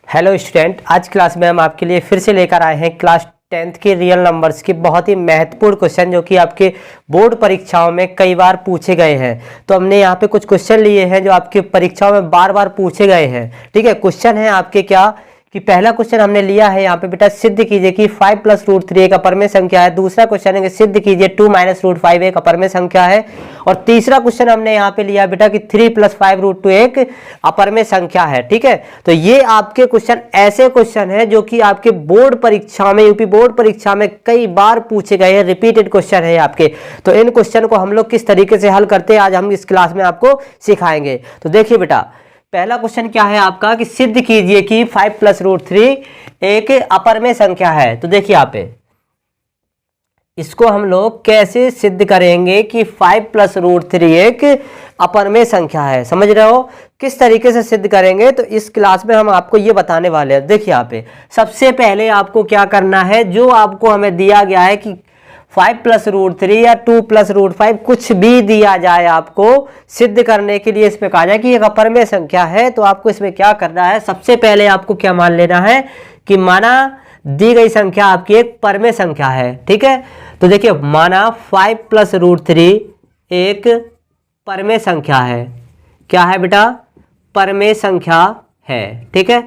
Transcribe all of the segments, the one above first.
Hello student, आज class में हम आपके लिए फिर से लेकर आए हैं क्लास 10th के रियल नंबर्स के बहुत ही महत्वपूर्ण क्वेश्चन जो कि आपके बोर्ड परीक्षाओं में कई बार पूछे गए हैं। तो हमने यहाँ पे कुछ क्वेश्चन लिए हैं जो आपकी परीक्षाओं में बार बार पूछे गए हैं। ठीक है, क्वेश्चन है आपके क्या कि पहला क्वेश्चन हमने लिया है यहाँ पे बेटा, सिद्ध कीजिए कि 5 + √3 एक अपरमेय संख्या है। दूसरा क्वेश्चन है कि सिद्ध कीजिए 2 - √5 एक अपरमेय संख्या है। और तीसरा क्वेश्चन हमने यहाँ पे लिया बेटा कि 3 + 5 √2 एक अपरमेय संख्या है। ठीक है, तो ये आपके क्वेश्चन ऐसे क्वेश्चन है जो कि आपके बोर्ड परीक्षा में, यूपी बोर्ड परीक्षा में कई बार पूछे गए हैं, रिपीटेड क्वेश्चन है आपके। तो इन क्वेश्चन को हम लोग किस तरीके से हल करते हैं आज हम इस क्लास में आपको सिखाएंगे। तो देखिए बेटा, पहला क्वेश्चन क्या है आपका कि सिद्ध कीजिए कि 5 + √3 एक अपरमेय संख्या है। तो देखिए यहाँ पे इसको हम लोग कैसे सिद्ध करेंगे कि 5 + √3 एक अपरमेय संख्या है। समझ रहे हो किस तरीके से सिद्ध करेंगे, तो इस क्लास में हम आपको ये बताने वाले हैं। देखिए यहाँ पे सबसे पहले आपको क्या करना है, जो आपको हमें दिया गया है कि 5 + √3 या 2 + √5 कुछ भी दिया जाए, आपको सिद्ध करने के लिए इसमें कहा जाए कि एक अपरमेय संख्या है, तो आपको इसमें क्या करना है, सबसे पहले आपको क्या मान लेना है कि माना दी गई संख्या आपकी एक परमेय संख्या है। ठीक है, तो देखिए माना 5 + √3 एक परमेय संख्या है। क्या है बेटा? परमेय संख्या है। ठीक है,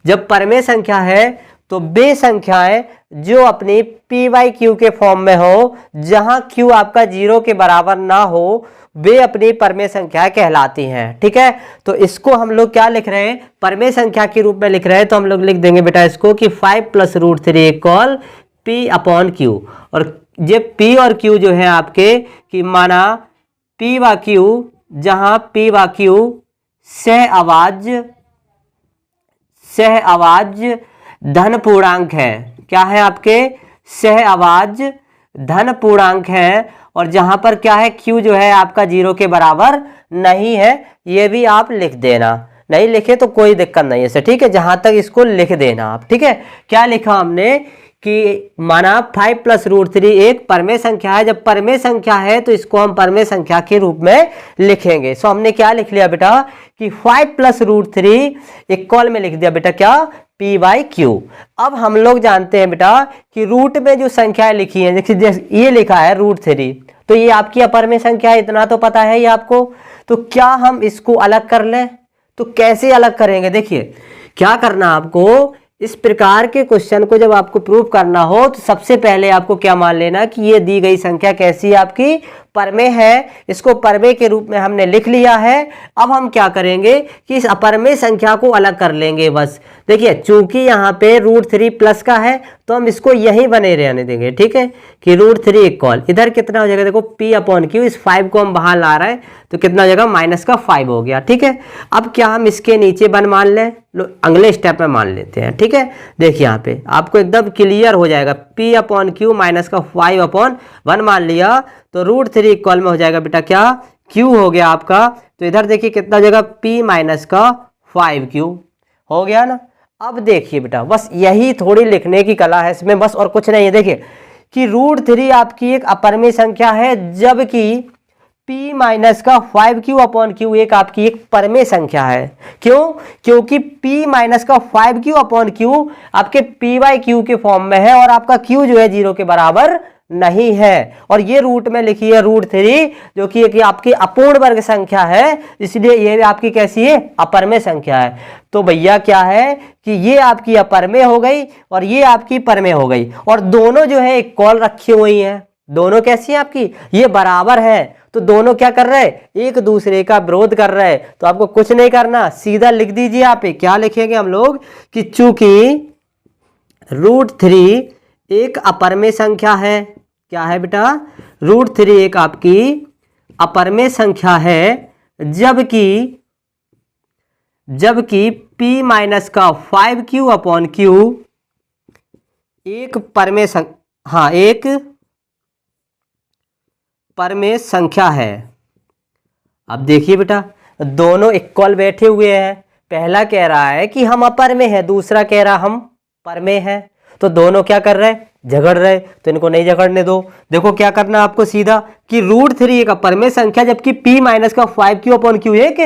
जब परमेय संख्या है तो वे संख्याएं जो अपनी p/q के फॉर्म में हो, जहां q आपका 0 के बराबर ना हो, वे अपनी परमेय संख्या कहलाती हैं। ठीक है, तो इसको हम लोग क्या लिख रहे हैं, परमेय संख्या के रूप में लिख रहे हैं। तो हम लोग लिख देंगे बेटा इसको कि 5 + √3 इक्वल p/q। और ये p और q जो है आपके कि माना p/q, जहां p/q सह आवाज धन पूर्णांक है। क्या है आपके? सह आवाज धन पूर्णांक है। और जहां पर क्या है, q जो है आपका 0 के बराबर नहीं है। ये भी आप लिख देना, नहीं लिखे तो कोई दिक्कत नहीं है। ठीक है, जहां तक इसको लिख देना आप। ठीक है, क्या लिखा हमने कि माना 5 + √3 एक परमेय संख्या है। जब परमेय संख्या है तो इसको हम परमेय संख्या के रूप में लिखेंगे। सो हमने क्या लिख लिया बेटा कि 5 + √3 इक्वल में लिख दिया बेटा क्या, p/q। अब हम लोग जानते हैं बेटा कि रूट में जो संख्याएं लिखी हैं, जैसे ये लिखा है √3, तो ये आपकी अपरमेय संख्या है, इतना तो पता है ये आपको। तो क्या हम इसको अलग कर लें? तो कैसे अलग करेंगे, देखिए क्या करना आपको, इस प्रकार के क्वेश्चन को जब आपको प्रूव करना हो तो सबसे पहले आपको क्या मान लेना कि ये दी गई संख्या कैसी है, आपकी परमेय है। इसको परमेय के रूप में हमने लिख लिया है। अब हम क्या करेंगे कि इस अपरमेय संख्या को अलग कर लेंगे बस। देखिए चूंकि यहाँ पे √3 प्लस का है तो हम इसको यही बने रहने देंगे। ठीक है, कि √3 इक्वल इधर कितना हो जाएगा, देखो p/q, इस 5 को हम बाहर ला रहे हैं तो कितना हो जाएगा, -5 हो गया। ठीक है, अब क्या हम इसके नीचे 1 मान लें, अगले स्टेप में मान लेते हैं। ठीक है, देखिए यहाँ पे आपको एकदम क्लियर हो जाएगा, p/q -5/1 मान लिया तो √3 इक्वल में हो जाएगा बेटा क्या, q हो गया आपका। तो इधर देखिए कितना हो जाएगा, p - 5q हो गया ना। अब देखिए बेटा बस यही थोड़ी लिखने की कला है इसमें, बस और कुछ नहीं है। देखिए कि √3 आपकी एक अपरमेय संख्या है, जबकि p - 5q/q एक आपकी एक परमेय संख्या है। क्यों? क्योंकि p - 5q/q आपके p/q के फॉर्म में है और आपका q जो है 0 के बराबर नहीं है। और ये रूट में लिखी है √3 जो कि एक आपकी अपूर्ण वर्ग संख्या है, इसलिए ये आपकी कैसी है, अपरमेय संख्या है। तो भैया क्या है कि ये आपकी अपरमेय हो गई और ये आपकी परमेय हो गई, और दोनों जो है इक्वल रखी हुई हैं। दोनों कैसी है आपकी, ये बराबर है। तो दोनों क्या कर रहे हैं, एक दूसरे का विरोध कर रहे हैं। तो आपको कुछ नहीं करना, सीधा लिख दीजिए। यहाँ पे क्या लिखेंगे हम लोग कि चूंकि √3 एक अपरमेय संख्या है। क्या है बेटा, √3 एक आपकी अपरमेय संख्या है, जबकि p - 5q/q एक परमेय एक परमेय संख्या है। अब देखिए बेटा दोनों इक्वल बैठे हुए हैं। पहला कह रहा है कि हम अपरमेय है, दूसरा कह रहा हम परमेय है। तो दोनों क्या कर रहे हैं, झगड़ रहे, तो इनको नहीं झगड़ने दो। देखो क्या करना आपको सीधा कि √3 एक अपरमेय संख्या, जबकि p - 5q/q एक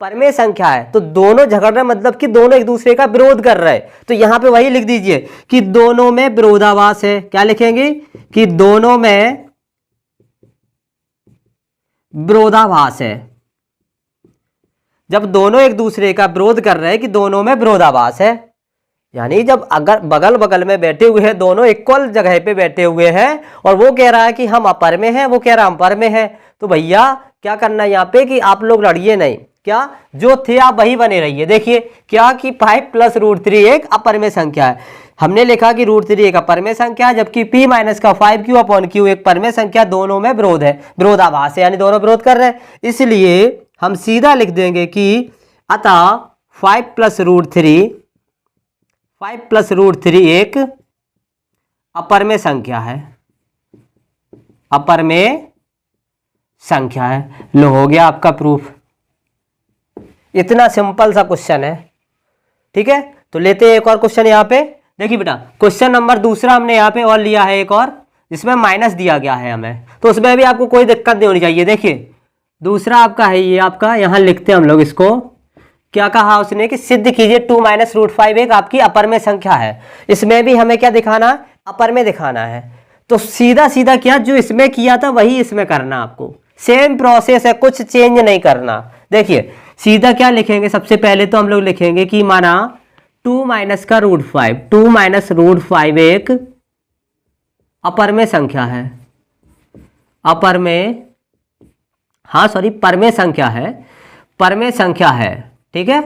परमेय संख्या है तो दोनों झगड़ रहे, मतलब कि दोनों एक दूसरे का विरोध कर रहे हैं। तो यहां पे वही लिख दीजिए कि दोनों में विरोधाभास है। क्या लिखेंगे कि दोनों में विरोधाभास है। जब दोनों एक दूसरे का विरोध कर रहे हैं कि दोनों में विरोधाभास है, यानी जब अगर बगल बगल में बैठे हुए हैं, दोनों इक्वल जगह पे बैठे हुए हैं और वो कह रहा है कि हम अपर में हैं, वो कह रहा है हम पर में हैं, तो भैया क्या करना है यहाँ पे कि आप लोग लड़िए नहीं, क्या जो थे आप वही बने रहिए। देखिए क्या कि 5 + √3 एक अपर में संख्या है। हमने लिखा कि √3 एक अपर में संख्या है, जबकि p - का 5q/q एक परमेय संख्या, दोनों में विरोध है, विरोधाभास है, यानी दोनों विरोध कर रहे हैं। इसलिए हम सीधा लिख देंगे कि अतः 5 + √3 एक अपर में संख्या है, अपर में संख्या है। लो हो गया आपका प्रूफ। इतना सिंपल सा क्वेश्चन है, ठीक है। तो लेते हैं एक और क्वेश्चन यहाँ पे। देखिए बेटा क्वेश्चन नंबर दूसरा हमने यहाँ पे और लिया है एक और, जिसमें माइनस दिया गया है हमें, तो उसमें भी आपको कोई दिक्कत नहीं होनी चाहिए। देखिए दूसरा आपका है ये, आपका यहाँ लिखते हैं हम लोग इसको। क्या कहा उसने कि सिद्ध कीजिए 2 - √5 एक आपकी अपर में संख्या है। इसमें भी हमें क्या दिखाना है, अपर में दिखाना है। तो सीधा सीधा क्या जो इसमें किया था वही इसमें करना, आपको सेम प्रोसेस है, कुछ चेंज नहीं करना। देखिए सीधा क्या लिखेंगे, सबसे पहले तो हम लोग लिखेंगे कि माना 2 - का √5, 2 - √5 एक अपर में संख्या है, अपर में, हाँ सॉरी परमेय संख्या है, परमेय संख्या है, ठीक है।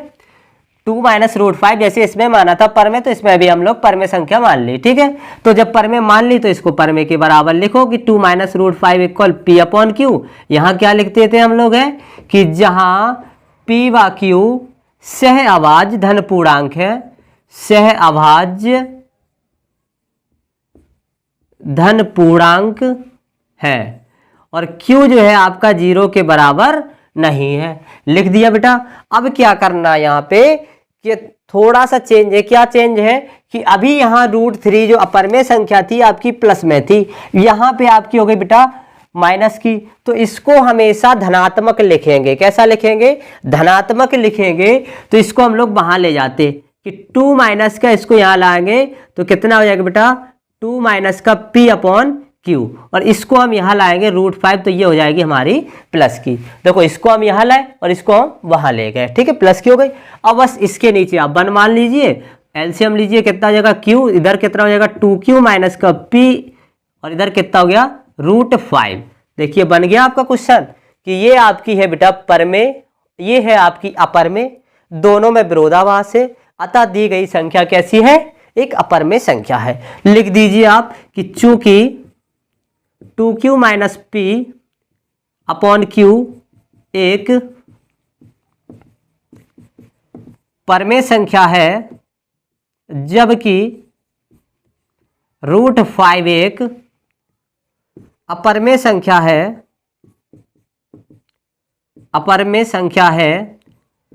2 - √5 जैसे इसमें माना था परमेय, तो इसमें भी हम लोग परमेय संख्या मान ली, ठीक है। तो जब परमेय मान ली तो इसको परमेय के बराबर लिखो कि 2 - √5 = p/q। यहाँ क्या लिखते थे हम लोग हैं कि जहां p/q सह अभाज्य धन पूर्णांक है, सह अभाज्य धन पूर्णांक है, और q जो है आपका 0 के बराबर नहीं है। लिख दिया बेटा। अब क्या करना है यहाँ पे कि थोड़ा सा चेंज है। क्या चेंज है कि अभी यहाँ √3 जो अपर में संख्या थी आपकी प्लस में थी, यहाँ पे आपकी हो गई बेटा माइनस की। तो इसको हमेशा धनात्मक लिखेंगे। कैसा लिखेंगे, धनात्मक लिखेंगे। तो इसको हम लोग वहां ले जाते कि 2 - का इसको यहाँ लाएंगे तो कितना हो जाएगा बेटा, 2 - का p/q, और इसको हम यहाँ लाएंगे √5, तो ये हो जाएगी हमारी प्लस की। देखो इसको हम यहाँ लाए और इसको हम वहां ले गए, ठीक है, प्लस की हो गई। अब बस इसके नीचे आप 1 मान लीजिए, एलसीएम लीजिए, कितना हो जाएगा q, इधर कितना हो जाएगा 2q - का p, और इधर कितना हो गया √5। देखिए बन गया आपका क्वेश्चन कि ये आपकी है बेटा परमेय, ये है आपकी अपर में, दोनों में विरोधाभास है, अतः दी गई संख्या कैसी है, एक अपर में संख्या है। लिख दीजिए आप कि चूंकि 2q - p/q एक परमेय संख्या है, जबकि √5 एक अपरमेय संख्या है, अपरमेय संख्या है।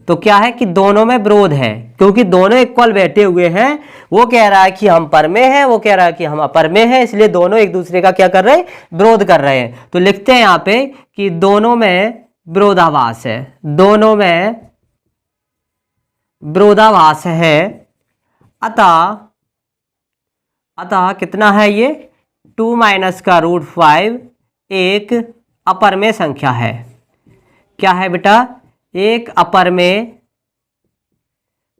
तो क्या है कि दोनों में विरोध है, क्योंकि दोनों इक्वल बैठे हुए हैं। वो कह रहा है कि हम परमेय हैं, वो कह रहा है कि हम अपरमेय हैं, इसलिए दोनों एक दूसरे का क्या कर रहे हैं, विरोध कर रहे हैं। तो लिखते हैं यहाँ पे कि दोनों में विरोधाभास है, दोनों में विरोधाभास है। अतः कितना है ये, 2 - का √5 एक अपरमेय संख्या है। क्या है बेटा, एक अपरमेय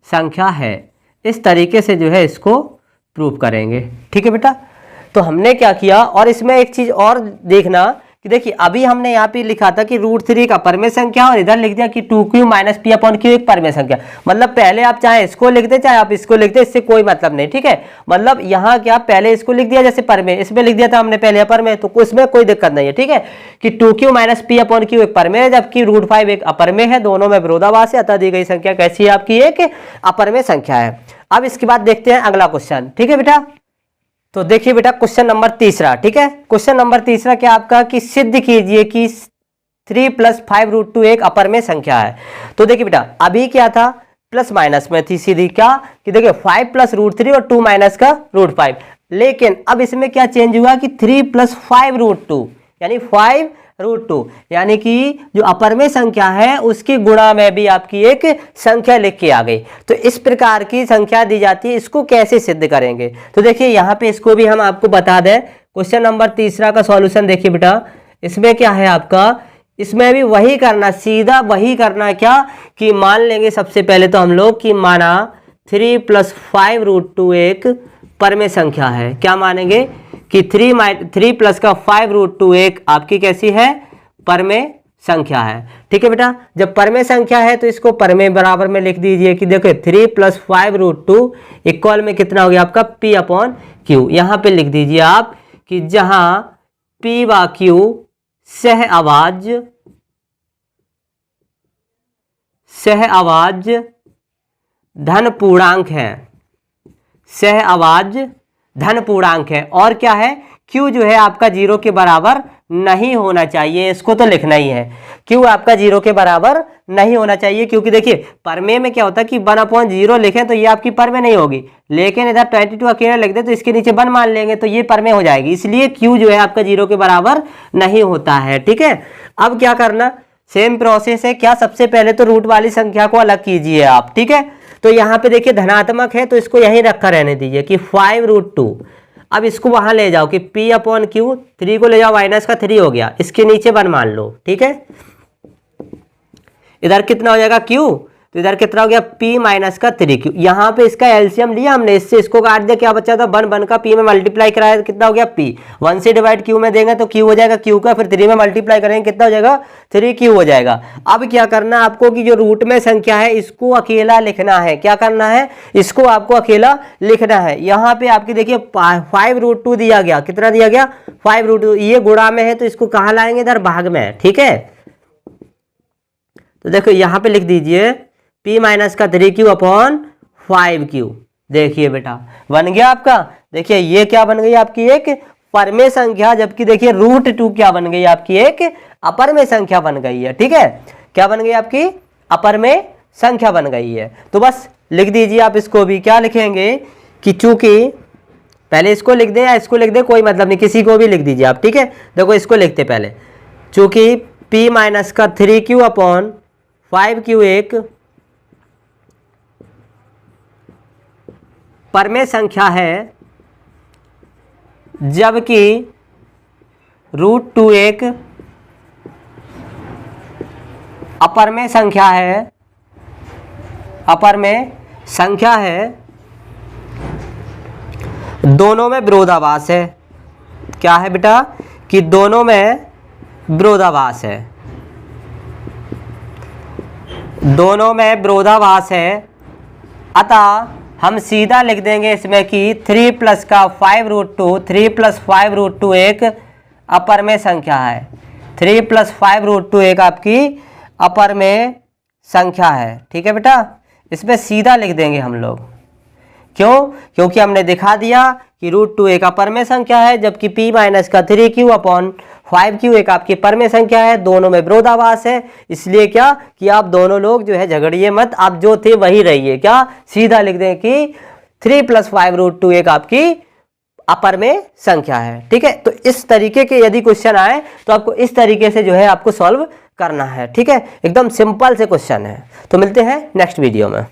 संख्या है। इस तरीके से जो है इसको प्रूव करेंगे, ठीक है बेटा। तो हमने क्या किया, और इसमें एक चीज और देखना कि देखिए अभी हमने यहाँ पे लिखा था कि √3 का परमेय संख्या, और इधर लिख दिया कि 2q - p/q एक परमेय संख्या। मतलब पहले आप चाहे इसको लिख दे चाहे आप इसको लिख दे, इससे कोई मतलब नहीं, ठीक है। मतलब यहाँ क्या पहले इसको लिख दिया जैसे परमेय, इसमें लिख दिया था हमने पहले अपरमेय, तो इसमें कोई दिक्कत नहीं है, ठीक है। कि 2q - p/q एक परमेय है, जबकि √5 एक अपरमेय है, दोनों में विरोधाभास है, अतः दी गई संख्या कैसी है आपकी, एक अपरमेय संख्या है। अब इसके बाद देखते हैं अगला क्वेश्चन, ठीक है बेटा। तो देखिए बेटा क्वेश्चन नंबर तीसरा, ठीक है। क्वेश्चन नंबर तीसरा क्या आपका कि सिद्ध कीजिए कि 3 + 5√2 एक अपरमेय संख्या है। तो देखिए बेटा अभी क्या था, प्लस माइनस में थी सीधी, क्या कि देखिए 5 + √3 और 2 - का √5। लेकिन अब इसमें क्या चेंज हुआ कि 3 + 5√2, यानी 5 √2, यानी कि जो अपर में संख्या है उसकी गुणा में भी आपकी एक संख्या लिख के आ गई। तो इस प्रकार की संख्या दी जाती है, इसको कैसे सिद्ध करेंगे? तो देखिए यहाँ पे इसको भी हम आपको बता दें। क्वेश्चन नंबर 3 का सॉल्यूशन देखिए बेटा, इसमें क्या है आपका, इसमें भी वही करना, सीधा वही करना क्या कि मान लेंगे सबसे पहले तो हम लोग कि माना 3 + 5√2 एक परमेय संख्या है। क्या मानेंगे कि 3 प्लस का 5√2 एक आपकी कैसी है, परमेय संख्या है। ठीक है बेटा, जब परमेय संख्या है तो इसको परमेय बराबर में लिख दीजिए कि देखो 3 + 5√2 इक्वल में कितना हो गया आपका P/Q। यहाँ पे लिख दीजिए आप कि जहां P/Q सह आवाज धन पूर्णांक है, सह आवाज धन पूर्णांक है, और क्या है, Q जो है आपका 0 के बराबर नहीं होना चाहिए। इसको तो लिखना ही है, Q आपका 0 के बराबर नहीं होना चाहिए, क्योंकि देखिए परमेय में क्या होता है कि 1/0 लिखें तो ये आपकी परमेय नहीं होगी, लेकिन इधर 22 अकेला लिख दे तो इसके नीचे 1 मान लेंगे तो ये परमेय हो जाएगी। इसलिए Q जो है आपका 0 के बराबर नहीं होता है। ठीक है, अब क्या करना, सेम प्रोसेस है। क्या, सबसे पहले तो रूट वाली संख्या को अलग कीजिए आप। ठीक है, तो यहाँ पे देखिए धनात्मक है तो इसको यहीं रखा रहने दीजिए कि 5√2। अब इसको वहां ले जाओ कि P/Q, 3 को ले जाओ, माइनस का 3 हो गया, इसके नीचे 1 मान लो। ठीक है, इधर कितना हो जाएगा Q, तो इधर कितना हो गया P-3Q। यहाँ पे इसका एलसीएम लिया हमने, इससे इसको काट दिया, क्या बचा था 1 का P में मल्टीप्लाई कराया कितना हो गया P। 1 से डिवाइड Q में देंगे तो Q हो जाएगा Q का, फिर 3 में मल्टीप्लाई करेंगे कितना हो जाएगा 3Q हो जाएगा। अब क्या करना है आपको कि जो रूट में संख्या है इसको अकेला लिखना है। क्या करना है, इसको आपको अकेला लिखना है। यहाँ पे आपकी देखिए 5√2 दिया गया, कितना दिया गया 5√2, ये गुणा में है तो इसको कहाँ लाएंगे, इधर भाग में। ठीक है, तो देखो यहाँ पे लिख दीजिए P-3Q/5Q। देखिए बेटा बन गया आपका, देखिए ये क्या बन गई आपकी एक परमेय संख्या, जबकि देखिए √2 क्या बन गई आपकी एक अपरमेय संख्या बन गई है। ठीक है, क्या बन गई आपकी अपरमेय संख्या बन गई है। तो बस लिख दीजिए आप इसको भी, क्या लिखेंगे कि चूंकि पहले इसको लिख दें या इसको लिख दें कोई मतलब नहीं, किसी को भी लिख दीजिए आप। ठीक है, देखो इसको लिखते पहले, चूंकि P-3Q/5Q एक परमेय संख्या है, जबकि √2 एक अपरमेय संख्या है, अपरमेय संख्या है, दोनों में विरोधाभास है। क्या है बेटा कि दोनों में विरोधाभास है, दोनों में विरोधाभास है। अतः हम सीधा लिख देंगे इसमें कि 3 + का 5√2, 3 + 5√2 एक अपरमेय संख्या है। 3 + 5√2 एक आपकी अपरमेय संख्या है। ठीक है बेटा, इसमें सीधा लिख देंगे हम लोग, क्यों, क्योंकि हमने दिखा दिया कि √2 एक अपरमेय संख्या है, जबकि P-3Q/5Q एक आपकी परमेय संख्या है, दोनों में विरोधाभास है। इसलिए क्या कि आप दोनों लोग जो है झगड़िए मत, आप जो थे वही रहिए। क्या, सीधा लिख दें कि 3 + 5√2 एक आपकी अपरमेय संख्या है। ठीक है, तो इस तरीके के यदि क्वेश्चन आए तो आपको इस तरीके से जो है आपको सॉल्व करना है। ठीक है, एकदम सिंपल से क्वेश्चन है। तो मिलते हैं नेक्स्ट वीडियो में।